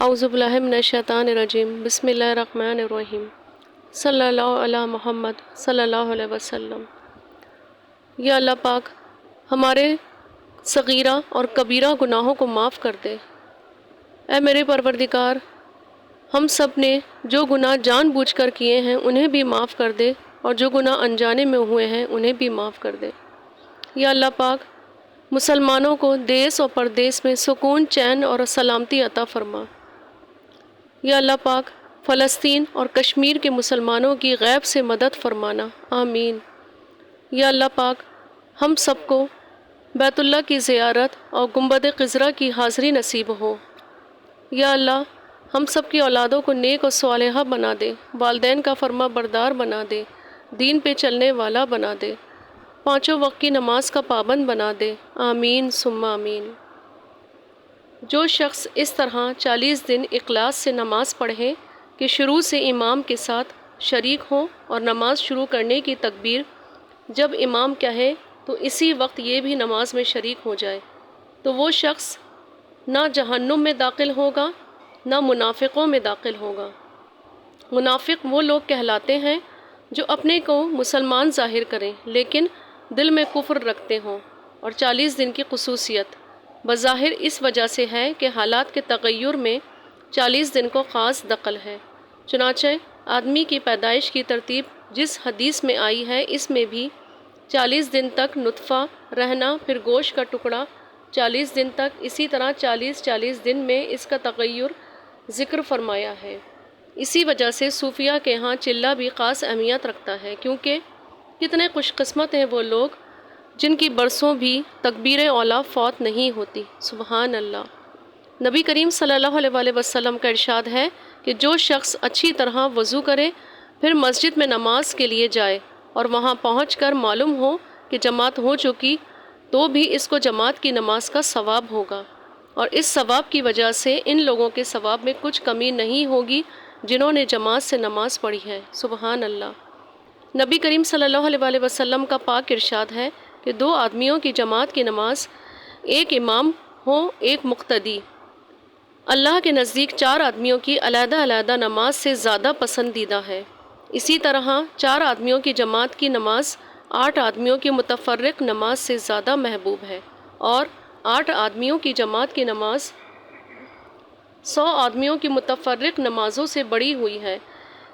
اعوذ باللہ من الشیطان الرجیم بسم اللہ الرحمن الرحیم صلی اللہ علی محمد صلی اللہ علیہ وسلم۔ یا اللہ پاک ہمارے صغیرہ اور کبیرہ گناہوں کو معاف کر دے۔ اے میرے پروردگار، ہم سب نے جو گناہ جان بوجھ کر کیے ہیں انہیں بھی معاف کر دے، اور جو گناہ انجانے میں ہوئے ہیں انہیں بھی معاف کر دے۔ یا اللہ پاک مسلمانوں کو دیس اور پردیس میں سکون، چین اور سلامتی عطا فرما۔ یا اللہ پاک فلسطین اور کشمیر کے مسلمانوں کی غیب سے مدد فرمانا، آمین۔ یا اللہ پاک ہم سب کو بیت اللہ کی زیارت اور گنبد خضرا کی حاضری نصیب ہو۔ یا اللہ ہم سب کی اولادوں کو نیک اور صالحہ بنا دے، والدین کا فرما بردار بنا دے، دین پہ چلنے والا بنا دے، پانچوں وقت کی نماز کا پابند بنا دے، آمین ثم آمین۔ جو شخص اس طرح 40 دن اخلاص سے نماز پڑھے کہ شروع سے امام کے ساتھ شریک ہوں اور نماز شروع کرنے کی تکبیر جب امام کہے تو اسی وقت یہ بھی نماز میں شریک ہو جائے، تو وہ شخص نہ جہنم میں داخل ہوگا نہ منافقوں میں داخل ہوگا۔ منافق وہ لوگ کہلاتے ہیں جو اپنے کو مسلمان ظاہر کریں لیکن دل میں کفر رکھتے ہوں، اور 40 دن کی خصوصیت بظاہر اس وجہ سے ہے کہ حالات کے تغیر میں 40 دن کو خاص دخل ہے۔ چنانچہ آدمی کی پیدائش کی ترتیب جس حدیث میں آئی ہے اس میں بھی 40 دن تک نطفہ رہنا، پھر گوشت کا ٹکڑا 40 دن تک، اسی طرح 40 دن میں اس کا تغیر ذکر فرمایا ہے۔ اسی وجہ سے صوفیہ کے ہاں چلہ بھی خاص اہمیت رکھتا ہے، کیونکہ کتنے خوش قسمت ہیں وہ لوگ جن کی برسوں بھی تکبیر اولیٰ فوت نہیں ہوتی، سبحان اللہ۔ نبی کریم صلی اللہ علیہ وآلہ وسلم کا ارشاد ہے کہ جو شخص اچھی طرح وضو کرے پھر مسجد میں نماز کے لیے جائے اور وہاں پہنچ کر معلوم ہو کہ جماعت ہو چکی، تو بھی اس کو جماعت کی نماز کا ثواب ہوگا، اور اس ثواب کی وجہ سے ان لوگوں کے ثواب میں کچھ کمی نہیں ہوگی جنہوں نے جماعت سے نماز پڑھی ہے، سبحان اللہ۔ نبی کریم صلی اللہ علیہ وآلہ وسلم کا پاک ارشاد ہے کہ 2 آدمیوں کی جماعت کی نماز، ایک امام ہو ایک مقتدی، اللہ کے نزدیک 4 آدمیوں کی علیحدہ علیحدہ نماز سے زیادہ پسندیدہ ہے۔ اسی طرح 4 آدمیوں کی جماعت کی نماز 8 آدمیوں کی متفرق نماز سے زیادہ محبوب ہے، اور 8 آدمیوں کی جماعت کی نماز 100 آدمیوں کی متفرق نمازوں سے بڑی ہوئی ہے۔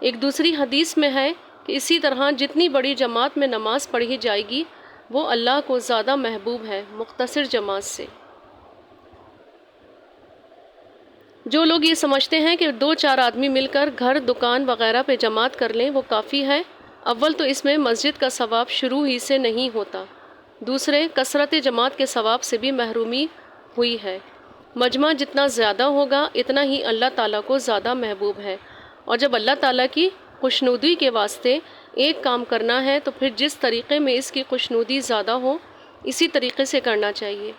ایک دوسری حدیث میں ہے کہ اسی طرح جتنی بڑی جماعت میں نماز پڑھی جائے گی وہ اللہ کو زیادہ محبوب ہے مختصر جماعت سے۔ جو لوگ یہ سمجھتے ہیں کہ 2-4 آدمی مل کر گھر، دکان وغیرہ پہ جماعت کر لیں وہ کافی ہے، اول تو اس میں مسجد کا ثواب شروع ہی سے نہیں ہوتا، دوسرے کثرت جماعت کے ثواب سے بھی محرومی ہوئی ہے۔ مجمع جتنا زیادہ ہوگا اتنا ہی اللہ تعالیٰ کو زیادہ محبوب ہے، اور جب اللہ تعالیٰ کی خوشنودی کے واسطے ایک کام کرنا ہے تو پھر جس طریقے میں اس کی خوشنودی زیادہ ہو اسی طریقے سے کرنا چاہیے۔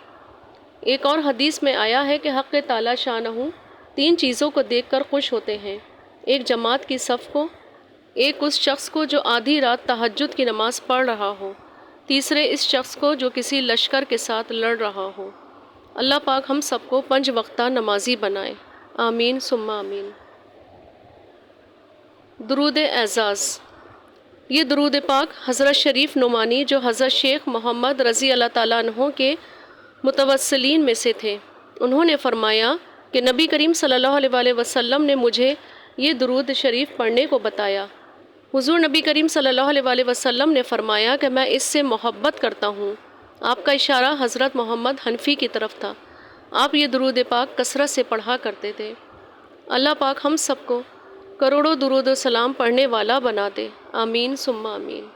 ایک اور حدیث میں آیا ہے کہ حق تعالیٰ شانہ 3 چیزوں کو دیکھ کر خوش ہوتے ہیں، ایک جماعت کی صف کو، ایک اس شخص کو جو آدھی رات تہجد کی نماز پڑھ رہا ہو، تیسرے اس شخص کو جو کسی لشکر کے ساتھ لڑ رہا ہو۔ اللہ پاک ہم سب کو 5 وقتہ نمازی بنائے، آمین ثم آمین۔ درود اعزاز۔ یہ درود پاک حضرت شریف نعمانی جو حضرت شیخ محمد رضی اللہ تعالیٰ عنہ کے متوسلین میں سے تھے، انہوں نے فرمایا کہ نبی کریم صلی اللہ علیہ وآلہ وسلم نے مجھے یہ درود شریف پڑھنے کو بتایا۔ حضور نبی کریم صلی اللہ علیہ وآلہ وسلم نے فرمایا کہ میں اس سے محبت کرتا ہوں۔ آپ کا اشارہ حضرت محمد حنفی کی طرف تھا، آپ یہ درود پاک کثرت سے پڑھا کرتے تھے۔ اللہ پاک ہم سب کو کروڑوں درود و سلام پڑھنے والا بنا دے، آمین ثم آمین۔